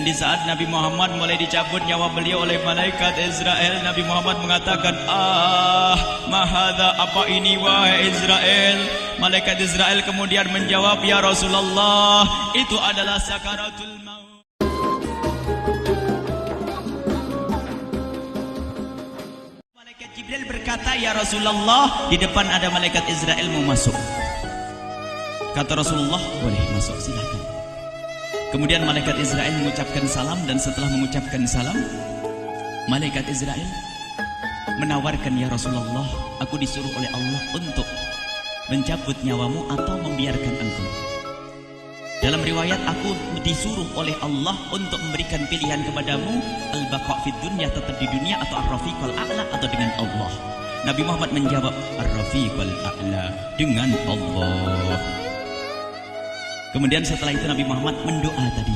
Dan di saat Nabi Muhammad mulai dicabut nyawa beliau oleh malaikat Israel, Nabi Muhammad mengatakan, mahadha, apa ini wahai Israel? Malaikat Israel kemudian menjawab, ya Rasulullah, itu adalah sakaratul maut. Malaikat Jibril berkata, ya Rasulullah, di depan ada malaikat Israel mau masuk. Kata Rasulullah, boleh masuk, silakan. Kemudian malaikat Israel mengucapkan salam, dan setelah mengucapkan salam, malaikat Israel menawarkan, ya Rasulullah, aku disuruh oleh Allah untuk mencabut nyawamu atau membiarkan engkau. Dalam riwayat, aku disuruh oleh Allah untuk memberikan pilihan kepadamu, al-baqa' fid dunya, tetap di dunia, atau ar-rafiqul a'la, atau dengan Allah. Nabi Muhammad menjawab, ar-rafiqul a'la, dengan Allah. Kemudian setelah itu Nabi Muhammad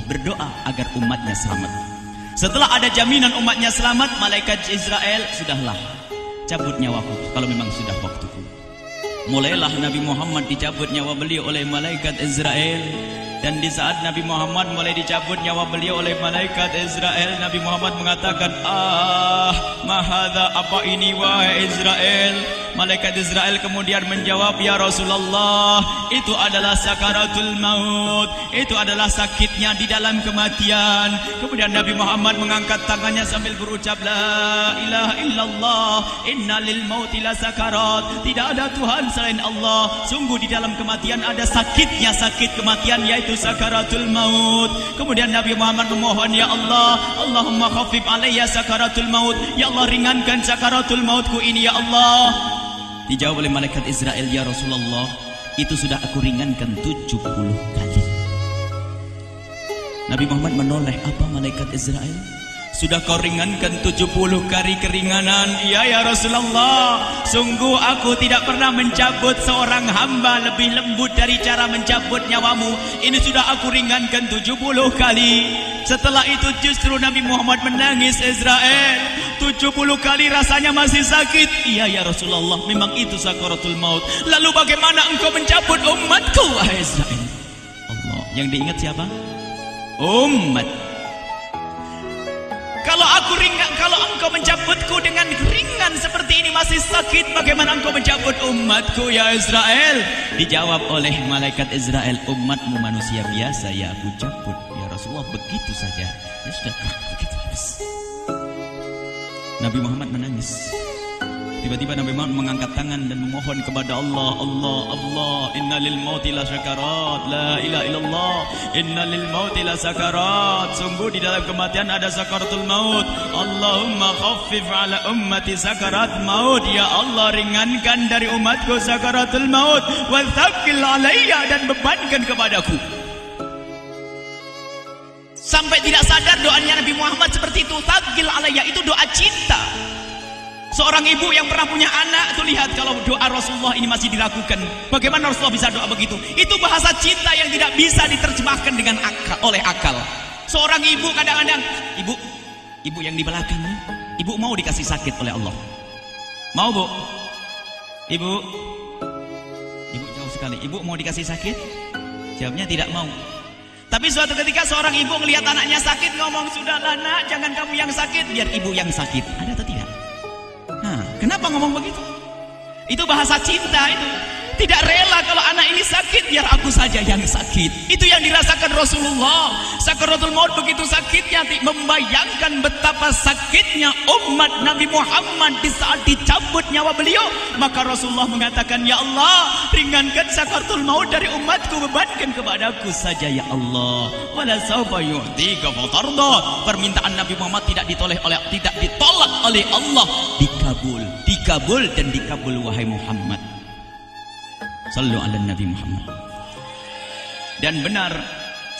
berdoa agar umatnya selamat. Setelah ada jaminan umatnya selamat, malaikat Israel, sudahlah, cabut nyawaku kalau memang sudah waktuku. Mulailah Nabi Muhammad dicabut nyawa beliau oleh malaikat Israel. Dan di saat Nabi Muhammad mulai dicabut nyawa beliau oleh malaikat Israel, Nabi Muhammad mengatakan, mahadha, apa ini wahai Israel? Malaikat Israel kemudian menjawab, ya Rasulullah, itu adalah sakaratul maut, itu adalah sakitnya di dalam kematian. Kemudian Nabi Muhammad mengangkat tangannya sambil berucap, la ilaha illallah, inna lil mauti la sakarat, tidak ada Tuhan selain Allah, sungguh di dalam kematian ada sakitnya, sakit kematian, yaitu sakaratul maut. Kemudian Nabi Muhammad memohon, ya Allah, Allahumma khafif alayya sakaratul maut, ya Allah, ringankan sakaratul mautku ini, ya Allah. Dijawab oleh malaikat Israel, ya Rasulullah, itu sudah aku ringankan 70 kali. Nabi Muhammad menoleh, apa malaikat Israel? Sudah kau ringankan 70 kali keringanan? Iya ya Rasulullah, sungguh aku tidak pernah mencabut seorang hamba lebih lembut dari cara mencabut nyawamu. Ini sudah aku ringankan 70 kali. Setelah itu justru Nabi Muhammad menangis, Israel, 70 kali rasanya masih sakit. Iya ya Rasulullah, memang itu sakaratul maut. Lalu bagaimana engkau mencabut umatku, wahai Israel? Allah, yang diingat siapa? Umat. Kalau engkau mencabutku dengan ringan seperti ini masih sakit, bagaimana engkau mencabut umatku, ya Israel? Dijawab oleh malaikat Israel, umatmu manusia biasa, ya aku cabut. Ya Rasulullah, begitu saja. Ya sudah, begitu habis. Nabi Muhammad menangis. Tiba-tiba Nabi Muhammad mengangkat tangan dan memohon kepada Allah, Allah, Allah, inna lil mauti la sakarat, la ilaha illallah, inna lil mauti la sakarat, sungguh di dalam kematian ada sakaratul maut. Allahumma khaffif ala ummati sakarat maut, ya Allah, ringankan dari umatku sakaratul maut, wa thaqqil alayya, dan bebankan kepadaku. Sampai tidak sadar doanya Nabi Muhammad seperti itu, thaqqil alayya, itu doa cinta. Seorang ibu yang pernah punya anak, tuh lihat kalau doa Rasulullah ini masih dilakukan. Bagaimana Rasulullah bisa doa begitu? Itu bahasa cinta yang tidak bisa diterjemahkan dengan oleh akal. Seorang ibu kadang-kadang, ibu yang di belakangnya, ibu mau dikasih sakit oleh Allah. Mau, Bu? Ibu jauh sekali. Ibu mau dikasih sakit? Jawabnya tidak mau. Tapi suatu ketika seorang ibu melihat anaknya sakit, ngomong, sudahlah nak, jangan kamu yang sakit, biar ibu yang sakit. Ada atau tidak? Kenapa ngomong begitu? Itu bahasa cinta itu. Tidak rela kalau anak ini sakit, biar aku saja yang sakit. Itu yang dirasakan Rasulullah. Sakaratul maut begitu sakitnya, membayangkan betapa sakitnya umat Nabi Muhammad di saat dicabut nyawa beliau. Maka Rasulullah mengatakan, ya Allah, ringankan sakaratul maut dari umatku, bebankan kepadaku saja, ya Allah. Wala sawfa yu'tika fatarda. Permintaan Nabi Muhammad tidak ditolak oleh Allah, dikabul dan dikabul, wahai Muhammad. Sallu ala Nabi Muhammad. Dan benar,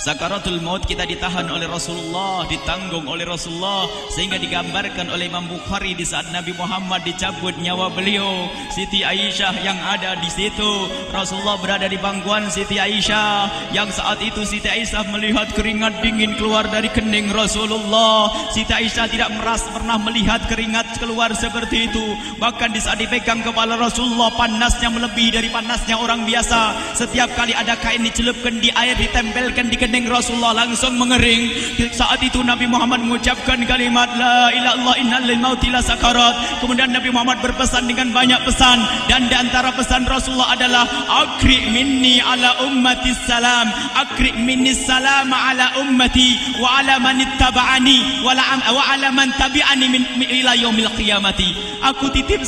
sakaratul maut kita ditahan oleh Rasulullah, ditanggung oleh Rasulullah, sehingga digambarkan oleh Imam Bukhari di saat Nabi Muhammad dicabut nyawa beliau, Siti Aisyah yang ada di situ. Rasulullah berada di pangkuan Siti Aisyah, yang saat itu Siti Aisyah melihat keringat dingin keluar dari kening Rasulullah. Siti Aisyah tidak pernah melihat keringat keluar seperti itu. Bahkan di saat dipegang kepala Rasulullah, panasnya melebihi dari panasnya orang biasa. Setiap kali ada kain dicelupkan di air, ditempelkan di kening Rasulullah langsung mengering. Saat itu Nabi Muhammad mengucapkan kalimat la ilaha illallah innal lil mauti la sakarat. Kemudian Nabi Muhammad berpesan dengan banyak pesan, dan di antara pesan Rasulullah adalah akri minni ala ummati salam, akri minni salam ala ummati wa ala man ittaba'ani wa ala man tabi'ani min ila yaumil qiyamati. Aku titip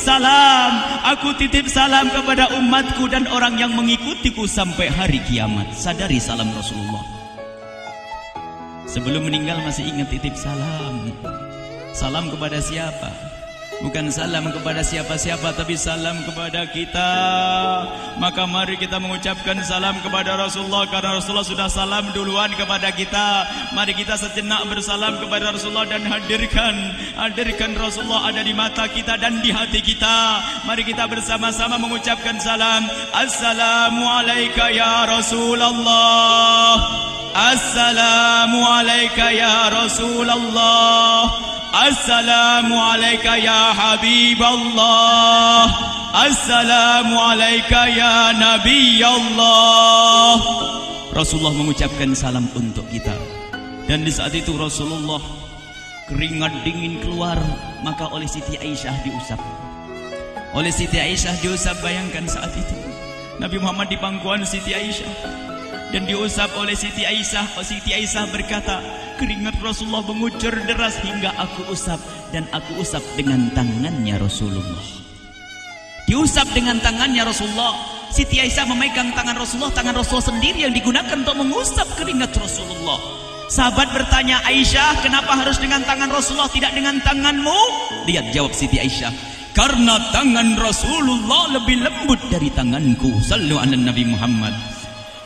salam kepada umatku dan orang yang mengikutiku sampai hari kiamat. Sadari salam Rasulullah. Sebelum meninggal masih ingat titip salam. Salam kepada siapa? Bukan salam kepada siapa-siapa, tapi salam kepada kita. Maka mari kita mengucapkan salam kepada Rasulullah, karena Rasulullah sudah salam duluan kepada kita. Mari kita sejenak bersalam kepada Rasulullah dan hadirkan Rasulullah ada di mata kita dan di hati kita. Mari kita bersama-sama mengucapkan salam. Assalamualaikum ya Rasulullah. Assalamualaikum ya Rasulullah. Assalamualaikum ya Habiballah. Assalamualaikum ya Nabi Allah. Rasulullah mengucapkan salam untuk kita. Dan di saat itu Rasulullah keringat dingin keluar, maka oleh Siti Aisyah diusap. Oleh Siti Aisyah diusap, bayangkan saat itu Nabi Muhammad di pangkuan Siti Aisyah dan diusap oleh Siti Aisyah. Siti Aisyah berkata, keringat Rasulullah mengucur deras hingga aku usap, dan aku usap dengan tangannya Rasulullah. Diusap dengan tangannya Rasulullah. Siti Aisyah memegang tangan Rasulullah sendiri yang digunakan untuk mengusap keringat Rasulullah. Sahabat bertanya, Aisyah, kenapa harus dengan tangan Rasulullah tidak dengan tanganmu? Lihat jawab Siti Aisyah, karena tangan Rasulullah lebih lembut dari tanganku. Sallu ala Nabi Muhammad.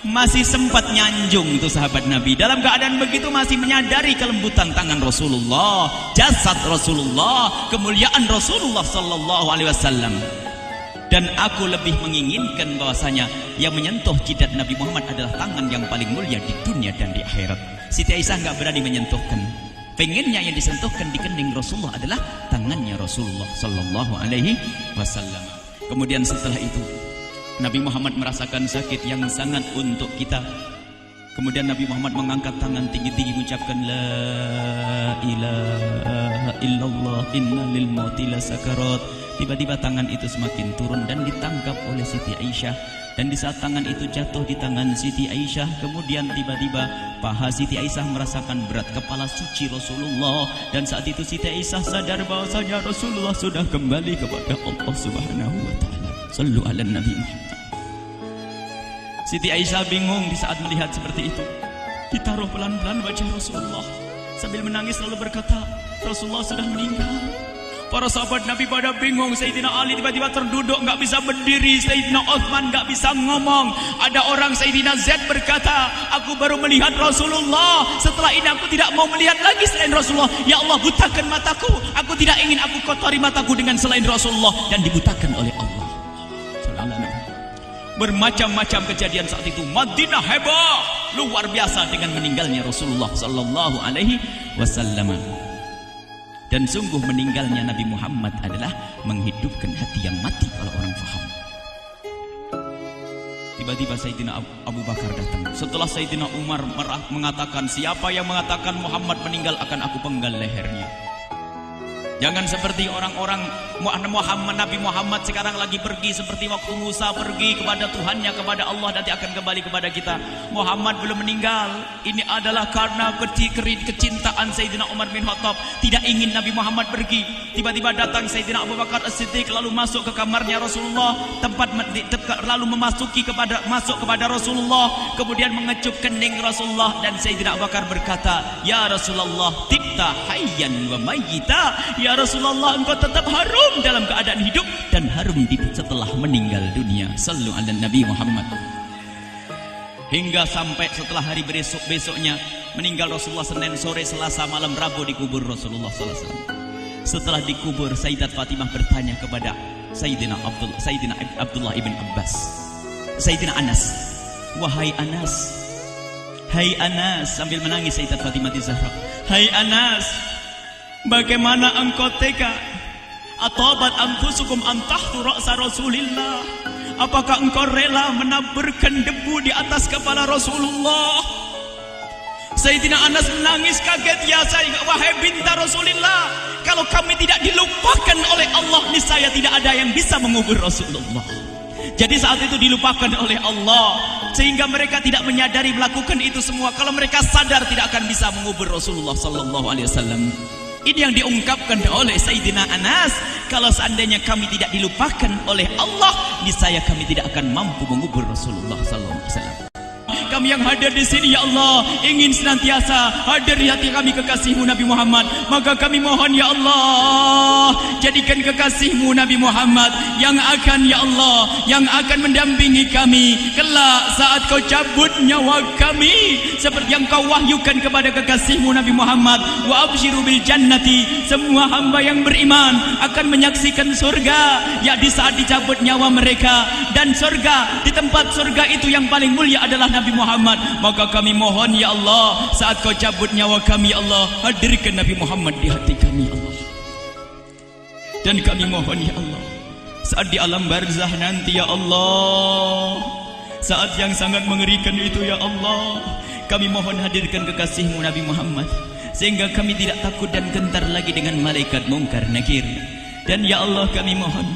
Masih sempat nyanjung itu sahabat Nabi. Dalam keadaan begitu masih menyadari kelembutan tangan Rasulullah, jasad Rasulullah, kemuliaan Rasulullah sallallahu alaihi wasallam. Dan aku lebih menginginkan bahwasanya yang menyentuh jidat Nabi Muhammad adalah tangan yang paling mulia di dunia dan di akhirat. Siti Aisyah enggak berani menyentuhkan. Pengennya yang disentuhkan di kening Rasulullah adalah tangannya Rasulullah sallallahu alaihi wasallam. Kemudian setelah itu Nabi Muhammad merasakan sakit yang sangat untuk kita. Kemudian Nabi Muhammad mengangkat tangan tinggi-tinggi mengucapkan la ilaha illallah inna lil mauti la sakarat. Tiba-tiba tangan itu semakin turun dan ditangkap oleh Siti Aisyah. Dan di saat tangan itu jatuh di tangan Siti Aisyah, kemudian tiba-tiba paha Siti Aisyah merasakan berat kepala suci Rasulullah. Dan saat itu Siti Aisyah sadar bahwasanya Rasulullah sudah kembali kepada Allah Subhanahu wa taala. Sallu ala Nabi Muhammad. Siti Aisyah bingung di saat melihat seperti itu. Ditaruh pelan-pelan wajah Rasulullah. Sambil menangis lalu berkata, Rasulullah sudah meninggal. Para sahabat Nabi pada bingung. Sayyidina Ali tiba-tiba terduduk, nggak bisa berdiri. Sayyidina Uthman nggak bisa ngomong. Ada orang Sayyidina Zaid berkata, aku baru melihat Rasulullah. Setelah ini aku tidak mau melihat lagi selain Rasulullah. Ya Allah, butakan mataku. Aku tidak ingin aku kotori mataku dengan selain Rasulullah. Dan dibutakan oleh Allah. Bermacam-macam kejadian saat itu. Madinah heboh, luar biasa dengan meninggalnya Rasulullah sallallahu alaihi wasallam. Dan sungguh meninggalnya Nabi Muhammad adalah menghidupkan hati yang mati kalau orang faham. Tiba-tiba Sayyidina Abu Bakar datang. Setelah Sayyidina Umar mengatakan, siapa yang mengatakan Muhammad meninggal akan aku penggal lehernya. Jangan seperti orang-orang Nabi Muhammad sekarang lagi pergi seperti waktu Musa pergi kepada Tuhannya, kepada Allah, nanti akan kembali kepada kita. Muhammad belum meninggal. Ini adalah karena kecintaan Sayyidina Umar bin Khattab, tidak ingin Nabi Muhammad pergi. Tiba-tiba datang Sayyidina Abu Bakar As-Siddiq lalu masuk ke kamarnya Rasulullah, lalu masuk kepada Rasulullah, kemudian mengecup kening Rasulullah. Dan Sayyidina Abu Bakar berkata, ya Rasulullah, tibta hayyan wa mayyita. Ya Rasulullah, engkau tetap harum dalam keadaan hidup dan harum setelah meninggal dunia. Sallu ala Nabi Muhammad. Hingga sampai setelah hari besoknya meninggal Rasulullah, Senin sore, Selasa malam, Rabu dikubur Rasulullah sallallahu alaihi wasallam. Setelah dikubur, Sayyidat Fatimah bertanya kepada Sayyidina Abdullah ibn Abbas, Sayyidina Anas, wahai Anas, hai Anas, sambil menangis Sayyidat Fatimah Zahra, hai Anas, bagaimana engkau tega? Atabat anfusukum an tahtu ra'sa Rasulillah. Apakah engkau rela menaburkan debu di atas kepala Rasulullah? Sayyidina Anas menangis kaget, ya wahai binta Rasulullah, kalau kami tidak dilupakan oleh Allah, niscaya tidak ada yang bisa mengubur Rasulullah. Jadi saat itu dilupakan oleh Allah, sehingga mereka tidak menyadari melakukan itu semua. Kalau mereka sadar, tidak akan bisa mengubur Rasulullah sallallahu alaihi wasallam. Ini yang diungkapkan oleh Sayyidina Anas, kalau seandainya kami tidak dilupakan oleh Allah, niscaya kami tidak akan mampu mengubur Rasulullah sallallahu alaihi wasallam. Kami yang hadir di sini, ya Allah, ingin senantiasa hadir di hati kami kekasih-Mu Nabi Muhammad. Maka kami mohon, ya Allah, jadikan kekasih-Mu Nabi Muhammad yang akan, ya Allah, yang akan mendampingi kami kelak saat Kau cabut nyawa kami, seperti yang Kau wahyukan kepada kekasih-Mu Nabi Muhammad. Wa absyiru bil jannati, semua hamba yang beriman akan menyaksikan surga, ya di saat dicabut nyawa mereka. Dan surga, di tempat surga itu yang paling mulia adalah Nabi Muhammad. Maka kami mohon, ya Allah, saat Kau cabut nyawa kami, ya Allah, hadirkan Nabi Muhammad di hati kami, ya Allah. Dan kami mohon, ya Allah, saat di alam barzah nanti, ya Allah, saat yang sangat mengerikan itu, ya Allah, kami mohon hadirkan kekasih-Mu Nabi Muhammad, sehingga kami tidak takut dan gentar lagi dengan malaikat mungkar nakir. Dan ya Allah, kami mohon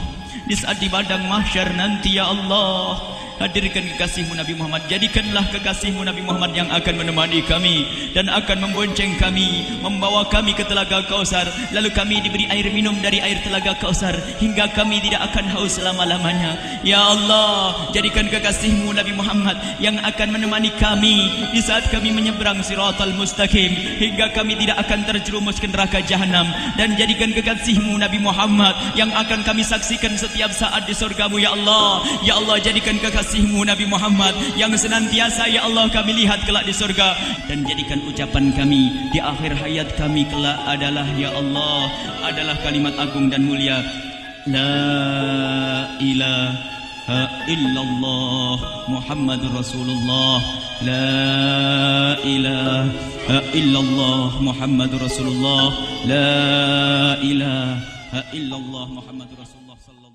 di saat di padang mahsyar nanti, ya Allah, hadirkan kekasih-Mu Nabi Muhammad. Jadikanlah kekasih-Mu Nabi Muhammad yang akan menemani kami dan akan membonceng kami, membawa kami ke telaga Kausar. Lalu kami diberi air minum dari air telaga Kausar hingga kami tidak akan haus selama-lamanya. Ya Allah, jadikan kekasih-Mu Nabi Muhammad yang akan menemani kami di saat kami menyeberang Siratal Mustaqim hingga kami tidak akan terjerumus ke neraka Jahanam. Dan jadikan kekasih-Mu Nabi Muhammad yang akan kami saksikan setiap saat di surga-Mu, ya Allah. Ya Allah, jadikan kekasih-Mu Nabi Muhammad yang senantiasa, ya Allah, kami lihat kelak di surga. Dan jadikan ucapan kami di akhir hayat kami kelak adalah, ya Allah, adalah kalimat agung dan mulia, La ilaha illallah Muhammadur Rasulullah. La ilaha illallah Muhammadur Rasulullah. La ilaha illallah Muhammadur Rasulullah.